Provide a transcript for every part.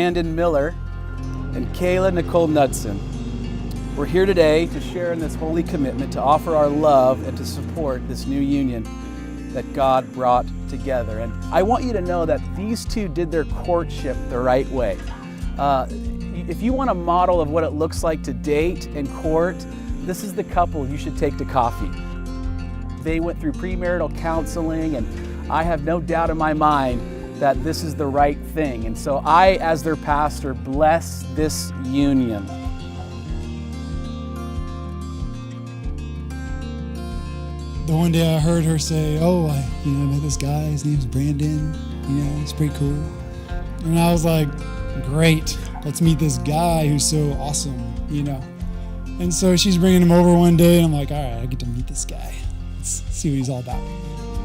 Brandon Miller and Kayla Nicole Knudsen. We're here today to share in this holy commitment to offer our love and to support this new union that God brought together. And I want you to know that these two did their courtship the right way. If you want a model of what it looks like to date and court, this is the couple you should take to coffee. They went through premarital counseling, and I have no doubt in my mind that this is the right thing. And so I, as their pastor, bless this union. The one day I heard her say, I met this guy, his name's Brandon, he's pretty cool. And I was like, great, let's meet this guy who's so awesome, And so she's bringing him over one day, and I'm like, all right, I get to meet this guy. Let's see what he's all about.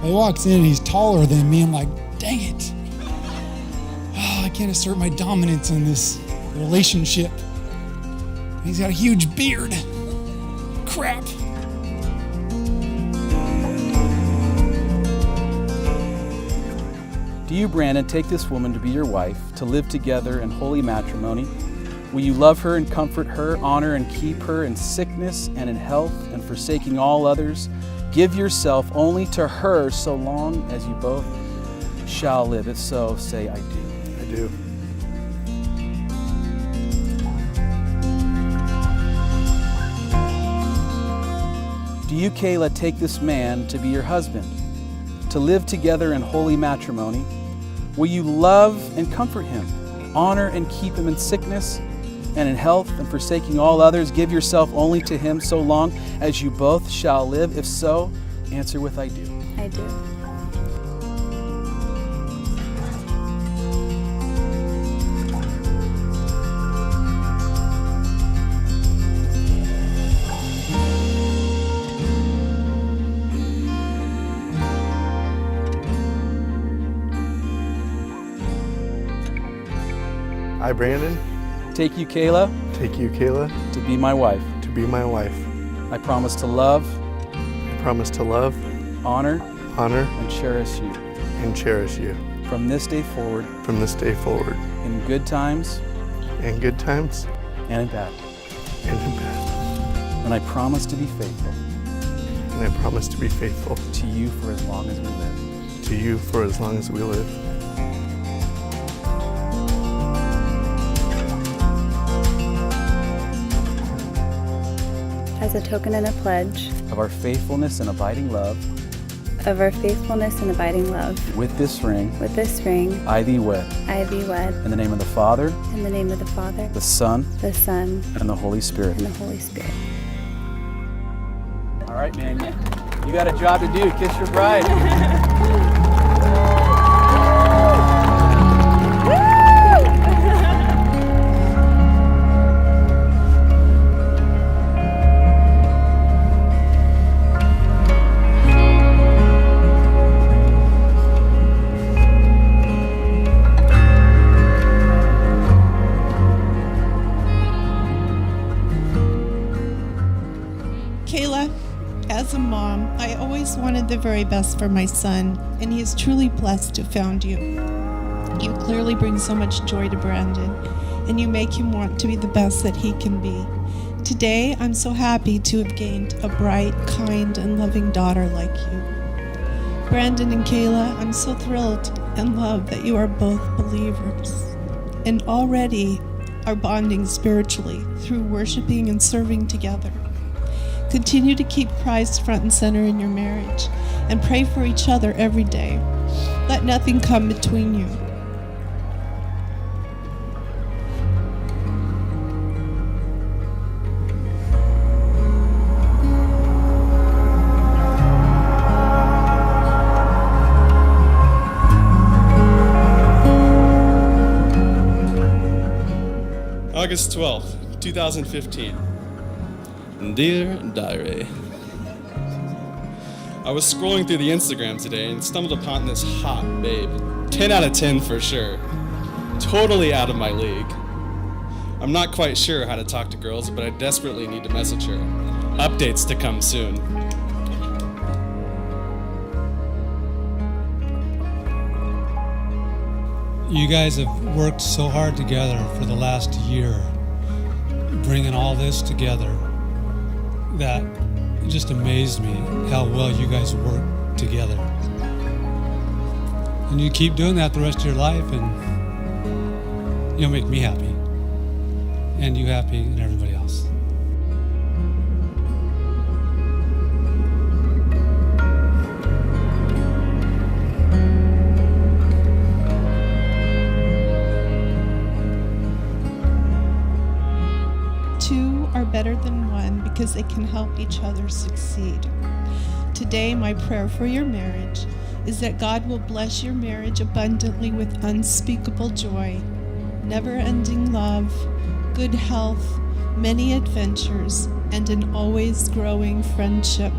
He walks in, and he's taller than me. I'm like, dang it. I can't assert my dominance in this relationship. He's got a huge beard. Crap. Do you, Brandon, take this woman to be your wife, to live together in holy matrimony? Will you love her and comfort her, honor and keep her in sickness and in health, and forsaking all others? Give yourself only to her so long as you both shall live. If so, say, I do. I do. Do you, Kayla, take this man to be your husband, to live together in holy matrimony? Will you love and comfort him, honor and keep him in sickness and in health, and forsaking all others, give yourself only to him so long as you both shall live? If so, answer with I do. I do. I, Brandon, take you, Kayla, to be my wife. To be my wife. I promise to love, honor, and cherish you. From this day forward. In good times. And in bad. And I promise to be faithful. To you for as long as we live. As a token and a pledge of our faithfulness and abiding love. With this ring. I thee wed. In the name of the Father. The Son. And the Holy Spirit. All right, man. You got a job to do. Kiss your bride. Kayla, as a mom, I always wanted the very best for my son, and he is truly blessed to have found you. You clearly bring so much joy to Brandon, and you make him want to be the best that he can be. Today, I'm so happy to have gained a bright, kind, and loving daughter like you. Brandon and Kayla, I'm so thrilled and love that you are both believers, and already are bonding spiritually through worshiping and serving together. Continue to keep Christ front and center in your marriage and pray for each other every day. Let nothing come between you. August 12th, 2015. Dear Diary, I was scrolling through the Instagram today and stumbled upon this hot babe. 10 out of 10 for sure. Totally out of my league. I'm not quite sure how to talk to girls, but I desperately need to message her. Updates to come soon. You guys have worked so hard together for the last year, bringing all this together, that it just amazed me how well you guys work together. And you keep doing that the rest of your life, and you'll make me happy, and you happy, and everybody else. Two are better than one because they can help each other succeed. Today, my prayer for your marriage is that God will bless your marriage abundantly with unspeakable joy, never-ending love, good health, many adventures, and an always growing friendship.